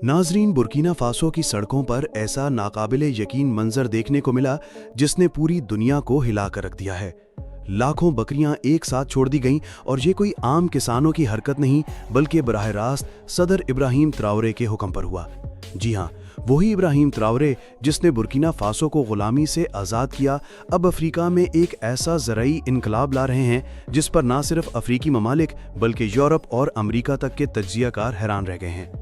नाजरीन, Burkina Faso की सड़कों पर ऐसा नाकाबिले यकीन मंजर देखने को मिला जिसने पूरी दुनिया को हिला कर रख दिया है। लाखों बकरियां एक साथ छोड़ दी गईं और ये कोई आम किसानों की हरकत नहीं बल्कि बराह रास्त सदर इब्राहिम ट्राओरे के हुक्म पर हुआ। जी हाँ, वही इब्राहिम ट्राओरे जिसने बुर्किना फासो को गुलामी से आज़ाद किया, अब अफ्रीका में एक ऐसा ज़राई इनकलाब ला रहे हैं जिस पर ना सिर्फ अफ्रीकी ममालिक बल्कि यूरोप और अमरीका तक के तज्जियाकार हैरान रह गए हैं।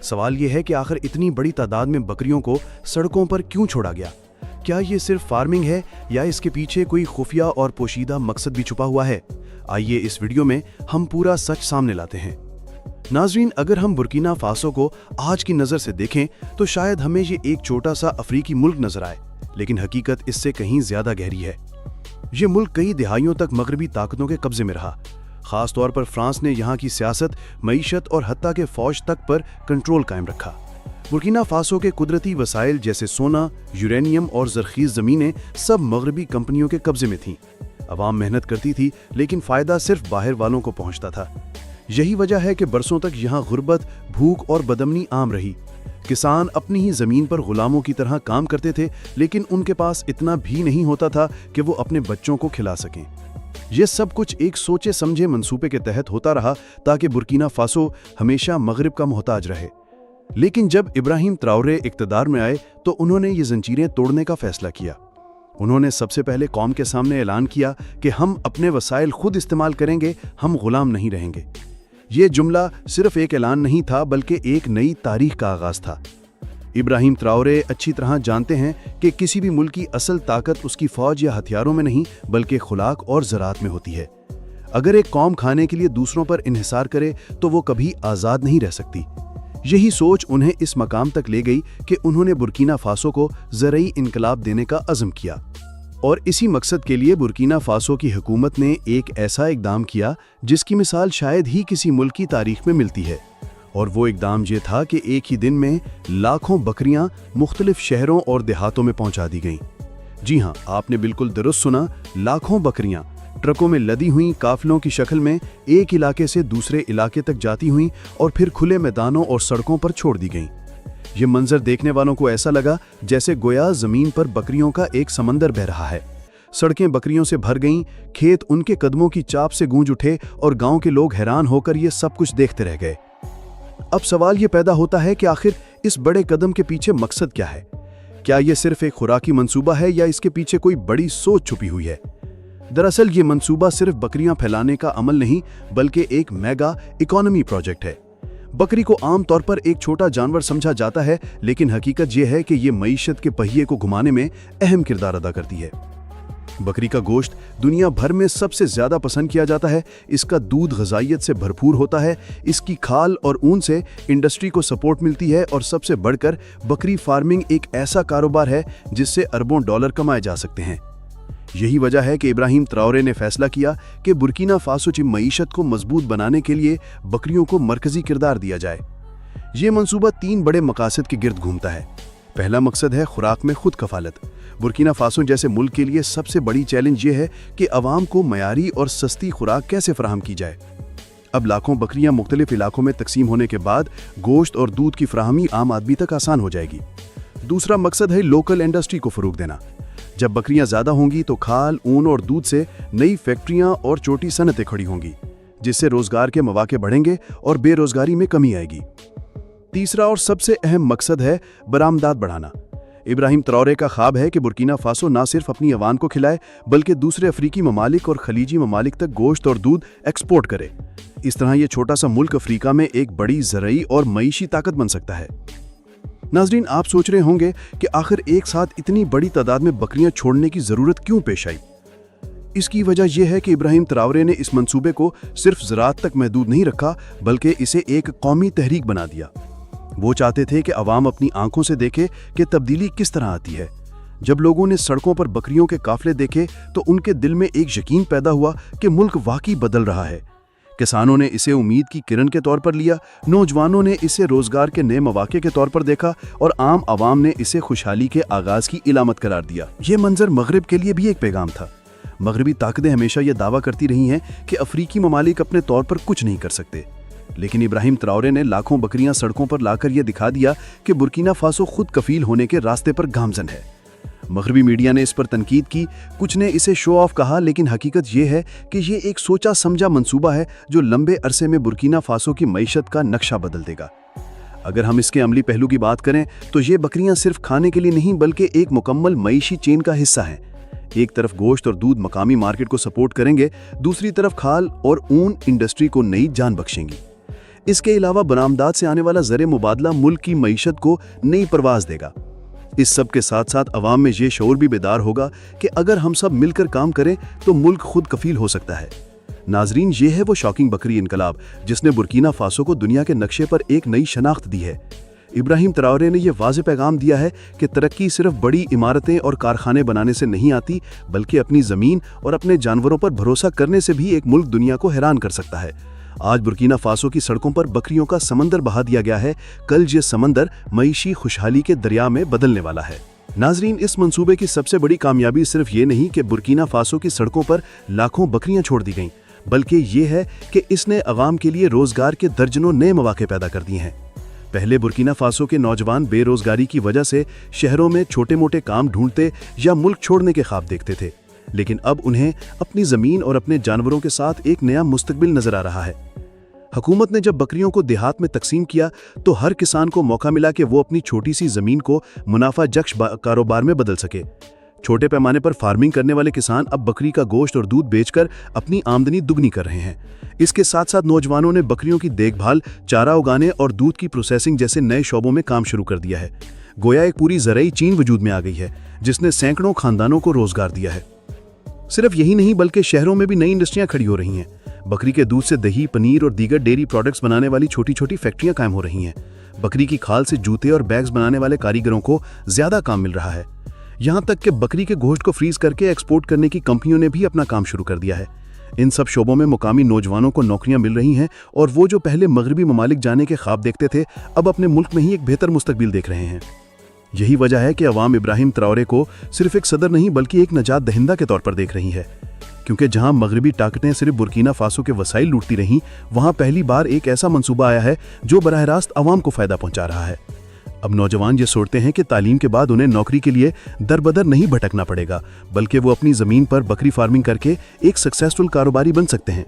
सवाल यह है कि आखिर इतनी बड़ी तादाद में बकरियों को सड़कों पर क्यों छोड़ा गया? क्या ये सिर्फ फार्मिंग है या इसके पीछे कोई खुफिया और पोशीदा मकसद भी छुपा हुआ है? आइए इस वीडियो में हम पूरा सच सामने लाते हैं। नाजरीन, अगर हम बुर्किना फासो को आज की नज़र से देखें तो शायद हमें ये एक छोटा सा अफ्रीकी मुल्क नजर आए, लेकिन हकीकत इससे कहीं ज्यादा गहरी है। ये मुल्क कई दिहाइयों तक मगरबी ताकतों के कब्जे में रहा। खास तौर पर फ्रांस ने यहाँ की सियासत, मईशत और हत्ता के फौज तक पर कंट्रोल कायम रखा। बुर्किना फासो के कुदरती वसाइल जैसे सोना, यूरेनियम और जरखीज ज़मीनें सब मगरबी कंपनियों के कब्जे में थीं। अवाम मेहनत करती थी लेकिन फ़ायदा सिर्फ बाहर वालों को पहुँचता था। यही वजह है कि बरसों तक यहाँ गुर्बत, भूख और बदअमनी आम रही। किसान अपनी ही ज़मीन पर गुलामों की तरह काम करते थे, लेकिन उनके पास इतना भी नहीं होता था कि वो अपने बच्चों को खिला सकें। ये सब कुछ एक सोचे समझे मंसूबे के तहत होता रहा ताकि बुर्किना फासो हमेशा मगरिब का मोहताज रहे। लेकिन जब इब्राहिम ट्राओरे इक़्तिदार में आए तो उन्होंने ये जंजीरें तोड़ने का फैसला किया। उन्होंने सबसे पहले कौम के सामने ऐलान किया कि हम अपने वसाइल खुद इस्तेमाल करेंगे, हम गुलाम नहीं रहेंगे। ये जुमला सिर्फ एक ऐलान नहीं था बल्कि एक नई तारीख का आगाज था। इब्राहिम ट्राओरे अच्छी तरह जानते हैं कि किसी भी मुल्क की असल ताकत उसकी फौज या हथियारों में नहीं बल्कि खुराक और ज़राअत में होती है। अगर एक कौम खाने के लिए दूसरों पर इन्हिसार करे तो वो कभी आज़ाद नहीं रह सकती। यही सोच उन्हें इस मकाम तक ले गई कि उन्होंने बुर्किना फासो को ज़राई इनकलाब देने का अज़्म किया। और इसी मकसद के लिए बुर्किना फासो की हुकूमत ने एक ऐसा इक़दाम किया जिसकी मिसाल शायद ही किसी मुल्क की तारीख में मिलती है। और वो इक़दाम ये था कि एक ही दिन में लाखों बकरियां मुख्तलिफ शहरों और देहातों में पहुंचा दी गईं। जी हाँ, आपने बिल्कुल दुरुस्त सुना, लाखों बकरियां ट्रकों में लदी हुई काफिलों की शक्ल में एक इलाके से दूसरे इलाके तक जाती हुईं और फिर खुले मैदानों और सड़कों पर छोड़ दी गईं। ये मंजर देखने वालों को ऐसा लगा जैसे गोया ज़मीन पर बकरियों का एक समंदर बह रहा है। सड़कें बकरियों से भर गईं, खेत उनके कदमों की चाप से गूंज उठे और गाँव के लोग हैरान होकर ये सब कुछ देखते रह गए। अब सवाल ये पैदा होता है कि आखिर इस बड़े कदम के पीछे मकसद क्या है? क्या ये सिर्फ एक खुराकी मंसूबा है या इसके पीछे कोई बड़ी सोच छुपी हुई है? दरअसल ये मंसूबा सिर्फ बकरियां फैलाने का अमल नहीं बल्कि एक मेगा इकोनॉमी प्रोजेक्ट है। बकरी को आम तौर पर एक छोटा जानवर समझा जाता है, लेकिन हकीकत यह है कि ये मईशत के पहिए को घुमाने में अहम किरदार अदा करती है। बकरी का गोश्त दुनिया भर में सबसे ज्यादा पसंद किया जाता है। इसका दूध ग़िज़ाइयत से भरपूर होता है। इसकी खाल और ऊन से इंडस्ट्री को सपोर्ट मिलती है और सबसे बढ़कर बकरी फार्मिंग एक ऐसा कारोबार है जिससे अरबों डॉलर कमाए जा सकते हैं। यही वजह है कि इब्राहिम ट्राओरे ने फैसला किया कि बुर्किना फासो की मईशत को मजबूत बनाने के लिए बकरियों को मरकजी किरदार दिया जाए। ये मंसूबा 3 बड़े मकासद के गिर्द घूमता है। पहला मकसद है खुराक में खुद कफालत। बुर्किना फासो जैसे मुल्क के लिए सबसे बड़ी चैलेंज ये है कि अवाम को मयारी और सस्ती खुराक कैसे फराहम की जाए। अब लाखों बकरियां मुख्तलिफ इलाकों में तकसीम होने के बाद गोश्त और दूध की फराहमी आम आदमी तक आसान हो जाएगी। दूसरा मकसद है लोकल इंडस्ट्री को फ़रोग देना। जब बकरियां ज़्यादा होंगी तो खाल, ऊन और दूध से नई फैक्ट्रियां और छोटी सनतें खड़ी होंगी, जिससे रोज़गार के मौके बढ़ेंगे और बेरोज़गारी में कमी आएगी। तीसरा और सबसे अहम मकसद है बरामदात बढ़ाना। इब्राहिम ट्राओरे का ख्वाब है कि बुर्किना फासो ना सिर्फ अपनी अवाम को खिलाए बल्कि दूसरे अफ्रीकी ममालिक और खलीजी ममालिक तक गोश्त और दूध एक्सपोर्ट करे। इस तरह ये छोटा सा मुल्क अफ्रीका में एक बड़ी ज़राई और मईशी ताकत बन सकता है। नाजरीन, आप सोच रहे होंगे कि आखिर एक साथ इतनी बड़ी तादाद में बकरियां छोड़ने की ज़रूरत क्यों पेश आई? इसकी वजह यह है कि इब्राहिम ट्राओरे ने इस मंसूबे को सिर्फ ज़राअत तक महदूद नहीं रखा बल्कि इसे एक कौमी तहरीक बना दिया। वो चाहते थे कि अवाम अपनी आंखों से देखे कि तब्दीली किस तरह आती है। जब लोगों ने सड़कों पर बकरियों के काफिले देखे तो उनके दिल में एक यकीन पैदा हुआ कि मुल्क वाकई बदल रहा है। किसानों ने इसे उम्मीद की किरण के तौर पर लिया, नौजवानों ने इसे रोजगार के नए मौके के तौर पर देखा और आम आवाम ने इसे खुशहाली के आगाज की इलामत करार दिया। ये मंजर मगरिब के लिए भी एक पैगाम था। मगरबी ताकतें हमेशा ये दावा करती रही हैं कि अफ्रीकी ममालिक अपने तौर पर कुछ नहीं कर सकते, लेकिन इब्राहिम ट्राओरे ने लाखों बकरियां सड़कों पर लाकर यह दिखा दिया कि बुर्किना फासो खुद कफील होने के रास्ते पर गामजन है। मगरबी मीडिया ने इस पर तनकीद की, कुछ ने इसे शो ऑफ कहा, लेकिन हकीकत यह है कि यह एक सोचा समझा मंसूबा है जो लंबे अरसे में बुर्किना फासो की मईशत का नक्शा बदल देगा। अगर हम इसके अमली पहलू की बात करें तो ये बकरियां सिर्फ खाने के लिए नहीं बल्कि एक मुकम्मल मईशी चेन का हिस्सा हैं। एक तरफ गोश्त और दूध मकामी मार्केट को सपोर्ट करेंगे, दूसरी तरफ खाल और ऊन इंडस्ट्री को नई जान बख्शेंगी। इसके अलावा बरामदात से आने वाला ज़र मुबादला मुल्क की मईशत को नई परवाज देगा। इस सब के साथ साथ अवाम में ये शऊर भी बेदार होगा कि अगर हम सब मिलकर काम करें तो मुल्क खुद कफील हो सकता है। नाजरीन, ये है वो शॉकिंग बकरी इनकलाब जिसने बुर्किना फासो को दुनिया के नक्शे पर एक नई शनाख्त दी है। इब्राहिम ट्राओरे ने यह वाज़ेह पैगाम दिया है कि तरक्की सिर्फ बड़ी इमारतें और कारखाने बनाने से नहीं आती, बल्कि अपनी ज़मीन और अपने जानवरों पर भरोसा करने से भी एक मुल्क दुनिया को हैरान कर सकता है। आज बुर्किना फासो की सड़कों पर बकरियों का समंदर बहा दिया गया है, कल ये समंदर मईशी खुशहाली के दरिया में बदलने वाला है। नाजरीन, इस मंसूबे की सबसे बड़ी कामयाबी सिर्फ ये नहीं कि बुर्किना फासो की सड़कों पर लाखों बकरियां छोड़ दी गईं, बल्कि ये है कि इसने अवाम के लिए रोजगार के दर्जनों नए मौके पैदा कर दिए हैं। पहले बुर्किना फासो के नौजवान बेरोजगारी की वजह से शहरों में छोटे मोटे काम ढूंढते या मुल्क छोड़ने के ख्वाब देखते थे, लेकिन अब उन्हें अपनी ज़मीन और अपने जानवरों के साथ एक नया मुस्तकबिल नजर आ रहा है। हुकूमत ने जब बकरियों को देहात में तकसीम किया तो हर किसान को मौका मिला कि वो अपनी छोटी सी ज़मीन को मुनाफा जख्श कारोबार में बदल सके। छोटे पैमाने पर फार्मिंग करने वाले किसान अब बकरी का गोश्त और दूध बेचकर अपनी आमदनी दुगनी कर रहे हैं। इसके साथ साथ नौजवानों ने बकरियों की देखभाल, चारा उगाने और दूध की प्रोसेसिंग जैसे नए शोबों में काम शुरू कर दिया है। गोया एक पूरी ज़रई चीन वजूद में आ गई है जिसने सैकड़ों खानदानों को रोजगार दिया है। सिर्फ यही नहीं बल्कि शहरों में भी नई इंडस्ट्रियां खड़ी हो रही हैं। बकरी के दूध से दही, पनीर और दीगर डेयरी प्रोडक्ट्स बनाने वाली छोटी छोटी फैक्ट्रियां कायम हो रही हैं। बकरी की खाल से जूते और बैग्स बनाने वाले कारीगरों को ज्यादा काम मिल रहा है। यहाँ तक कि बकरी के गोश्त को फ्रीज करके एक्सपोर्ट करने की कंपनियों ने भी अपना काम शुरू कर दिया है। इन सब शोबों में मुकामी नौजवानों को नौकरियां मिल रही हैं और वो जो पहले मगरबी ममालिक जाने के ख्वाब देखते थे, अब अपने मुल्क में ही एक बेहतर मुस्तकबिल देख रहे हैं। यही वजह है कि अवाम इब्राहिम ट्राओरे को सिर्फ एक सदर नहीं बल्कि एक नजात दहिंदा के तौर पर देख रही है, क्योंकि जहां मगरबी ताकतें सिर्फ बुर्किना फासो के वसाइल लूटती रहीं, वहां पहली बार एक ऐसा मंसूबा आया है जो बराह रास्त अवाम को फायदा पहुंचा रहा है। अब नौजवान ये सोचते हैं कि तालीम के बाद उन्हें नौकरी के लिए दर बदर नहीं भटकना पड़ेगा, बल्कि वो अपनी ज़मीन पर बकरी फार्मिंग करके एक सक्सेसफुल कारोबारी बन सकते हैं।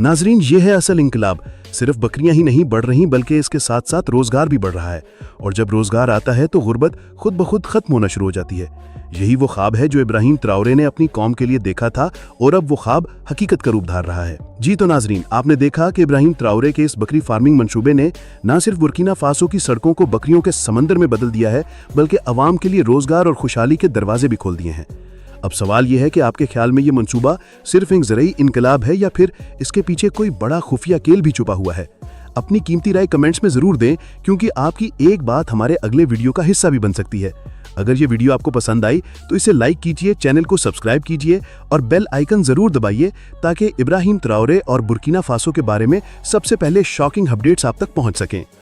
नाजरीन, ये है असल इनकलाब। सिर्फ बकरियां ही नहीं बढ़ रही बल्कि इसके साथ साथ रोजगार भी बढ़ रहा है, और जब रोजगार आता है तो गुर्बत खुद ब खुद खत्म होना शुरू हो जाती है। यही वो ख्वाब है जो इब्राहिम ट्राओरे ने अपनी कौम के लिए देखा था और अब वो ख्वाब हकीकत का रूप धार रहा है। जी तो नाजरीन, आपने देखा कि इब्राहिम ट्राओरे के इस बकरी फार्मिंग मंसूबे ने न सिर्फ बुर्किना फासो की सड़कों को बकरियों के समंदर में बदल दिया है, बल्कि अवाम के लिए रोजगार और खुशहाली के दरवाजे भी खोल दिए हैं। अब सवाल यह है कि आपके ख्याल में ये मंसूबा सिर्फ एक ज़रई इनकलाब है या फिर इसके पीछे कोई बड़ा खुफिया खेल भी छुपा हुआ है? अपनी कीमती राय कमेंट्स में जरूर दें, क्योंकि आपकी एक बात हमारे अगले वीडियो का हिस्सा भी बन सकती है। अगर ये वीडियो आपको पसंद आई तो इसे लाइक कीजिए, चैनल को सब्सक्राइब कीजिए और बेल आइकन जरूर दबाइए ताकि इब्राहिम ट्राओरे और बुर्किना फासो के बारे में सबसे पहले शॉकिंग अपडेट्स आप तक पहुंच सकें।